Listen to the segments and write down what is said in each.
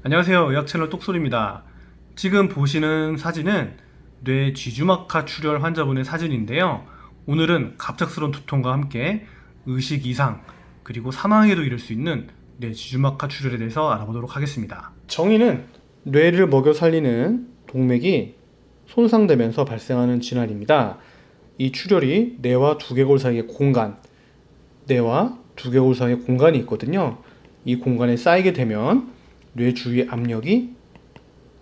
안녕하세요. 의학 채널 똑소리입니다. 지금 보시는 사진은 뇌 쥐주막하 출혈 환자분의 사진인데요. 오늘은 갑작스러운 두통과 함께 의식 이상 그리고 사망에도 이를 수 있는 뇌 쥐주막하 출혈에 대해서 알아보도록 하겠습니다. 정의는 뇌를 먹여 살리는 동맥이 손상되면서 발생하는 질환입니다. 이 출혈이 뇌와 두개골 사이의 공간, 뇌와 두개골 사이의 공간이 있거든요. 이 공간에 쌓이게 되면 뇌 주위의 압력이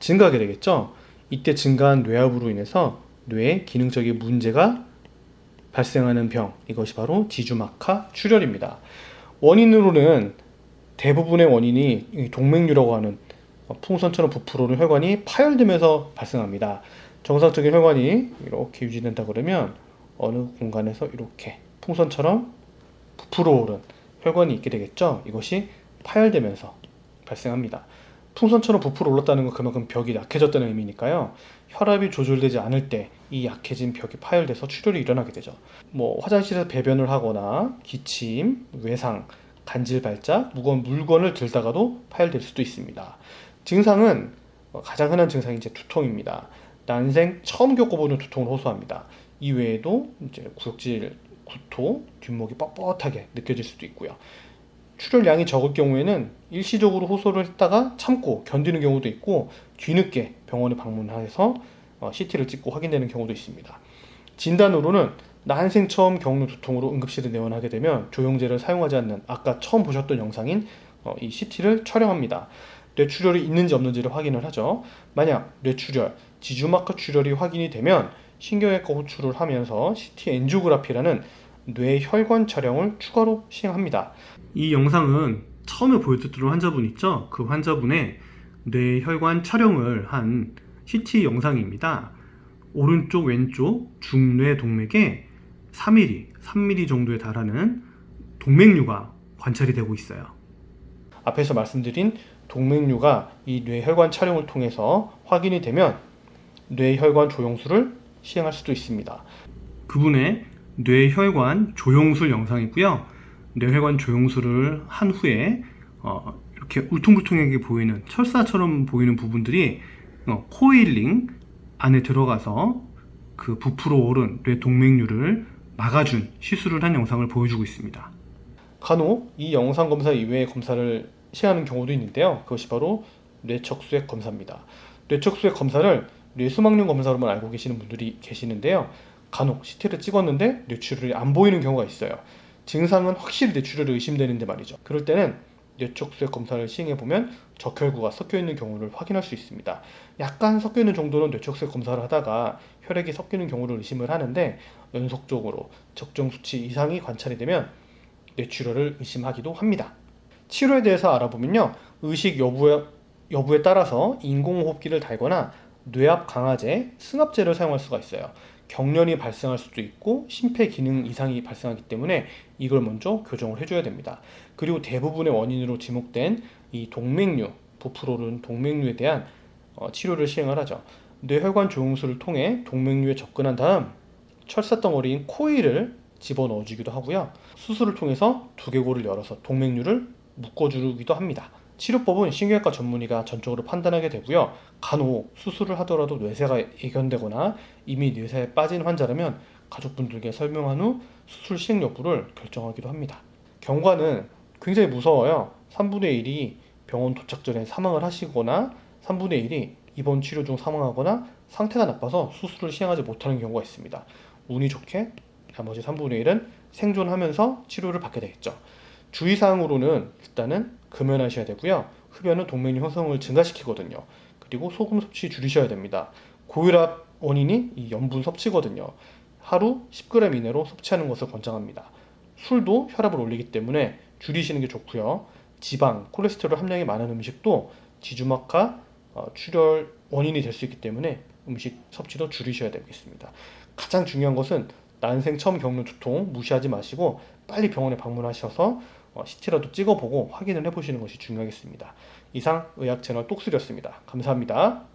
증가하게 되겠죠. 이때 증가한 뇌압으로 인해서 뇌에 기능적인 문제가 발생하는 병, 이것이 바로 지주막하 출혈입니다. 원인으로는 대부분의 원인이 동맥류라고 하는 풍선처럼 부풀어오는 혈관이 파열되면서 발생합니다. 정상적인 혈관이 이렇게 유지된다 그러면 어느 공간에서 이렇게 풍선처럼 부풀어오른 혈관이 있게 되겠죠. 이것이 파열되면서 발생합니다. 풍선처럼 부풀어 올랐다는 건 그만큼 벽이 약해졌다는 의미니까요. 혈압이 조절되지 않을 때 이 약해진 벽이 파열돼서 출혈이 일어나게 되죠. 화장실에서 배변을 하거나 기침, 외상, 간질 발작, 무거운 물건을 들다가도 파열될 수도 있습니다. 증상은 가장 흔한 증상이 이제 두통입니다. 난생 처음 겪어보는 두통을 호소합니다. 이 외에도 이제 구역질, 구토, 뒷목이 뻣뻣하게 느껴질 수도 있고요. 출혈량이 적을 경우에는 일시적으로 호소를 했다가 참고 견디는 경우도 있고 뒤늦게 병원에 방문해서 CT를 찍고 확인되는 경우도 있습니다. 진단으로는 난생 처음 겪는 두통으로 응급실에 내원하게 되면 조영제를 사용하지 않는 아까 처음 보셨던 영상인 이 CT를 촬영합니다. 뇌출혈이 있는지 없는지를 확인을 하죠. 만약 뇌출혈, 지주막하 출혈이 확인이 되면 신경외과 호출을 하면서 CT 엔지오그라피라는 뇌 혈관 촬영을 추가로 시행합니다. 이 영상은 처음에 보여드렸던 환자분 있죠? 그 환자분의 뇌 혈관 촬영을 한 CT 영상입니다. 오른쪽 왼쪽 중뇌 동맥에 3mm 정도에 달하는 동맥류가 관찰이 되고 있어요. 앞에서 말씀드린 동맥류가 이 뇌혈관 촬영을 통해서 확인이 되면 뇌혈관 조영술을 시행할 수도 있습니다. 그분의 뇌혈관 조영술 영상이고요. 뇌혈관 조영술을 한 후에 이렇게 울퉁불퉁하게 보이는 철사처럼 보이는 부분들이 코일링 안에 들어가서 그 부풀어 오른 뇌 동맥류를 막아준 시술을 한 영상을 보여주고 있습니다. 간혹 이 영상 검사 이외의 검사를 시행하는 경우도 있는데요. 그것이 바로 뇌척수액 검사입니다. 뇌척수액 검사를 뇌수막염 검사로만 알고 계시는 분들이 계시는데요. 간혹 CT를 찍었는데 뇌출혈이 안 보이는 경우가 있어요. 증상은 확실히 뇌출혈이 의심되는데 말이죠. 그럴 때는 뇌척수액 검사를 시행해보면 적혈구가 섞여있는 경우를 확인할 수 있습니다. 약간 섞여있는 정도는 뇌척수액 검사를 하다가 혈액이 섞이는 경우를 의심을 하는데 연속적으로 적정 수치 이상이 관찰이 되면 뇌출혈을 의심하기도 합니다. 치료에 대해서 알아보면요. 의식 여부에 따라서 인공호흡기를 달거나 뇌압 강화제, 승합제를 사용할 수가 있어요. 경련이 발생할 수도 있고 심폐기능 이상이 발생하기 때문에 이걸 먼저 교정을 해줘야 됩니다. 그리고 대부분의 원인으로 지목된 이 동맥류, 부풀어오른 동맥류에 대한 치료를 시행을 하죠. 뇌혈관 조영술을 통해 동맥류에 접근한 다음 철사덩어리인 코일을 집어넣어주기도 하고요. 수술을 통해서 두개골을 열어서 동맥류를 묶어주기도 합니다. 치료법은 신경외과 전문의가 전적으로 판단하게 되고요. 간혹 수술을 하더라도 뇌세가 예견되거나 이미 뇌세에 빠진 환자라면 가족분들께 설명한 후 수술 시행 여부를 결정하기도 합니다. 경과는 굉장히 무서워요. 3분의 1이 병원 도착 전에 사망을 하시거나 3분의 1이 입원 치료 중 사망하거나 상태가 나빠서 수술을 시행하지 못하는 경우가 있습니다. 운이 좋게 나머지 3분의 1은 생존하면서 치료를 받게 되겠죠. 주의사항으로는 일단은 금연하셔야 되고요. 흡연은 동맥류 형성을 증가시키거든요. 그리고 소금 섭취 줄이셔야 됩니다. 고혈압 원인이 이 염분 섭취거든요. 하루 10g 이내로 섭취하는 것을 권장합니다. 술도 혈압을 올리기 때문에 줄이시는 게 좋고요. 지방, 콜레스테롤 함량이 많은 음식도 지주막하 출혈 원인이 될 수 있기 때문에 음식 섭취도 줄이셔야 되겠습니다. 가장 중요한 것은 난생 처음 겪는 두통 무시하지 마시고 빨리 병원에 방문하셔서 CT라도 찍어보고 확인을 해보시는 것이 중요하겠습니다. 이상 의학 채널 똑술이었습니다. 감사합니다.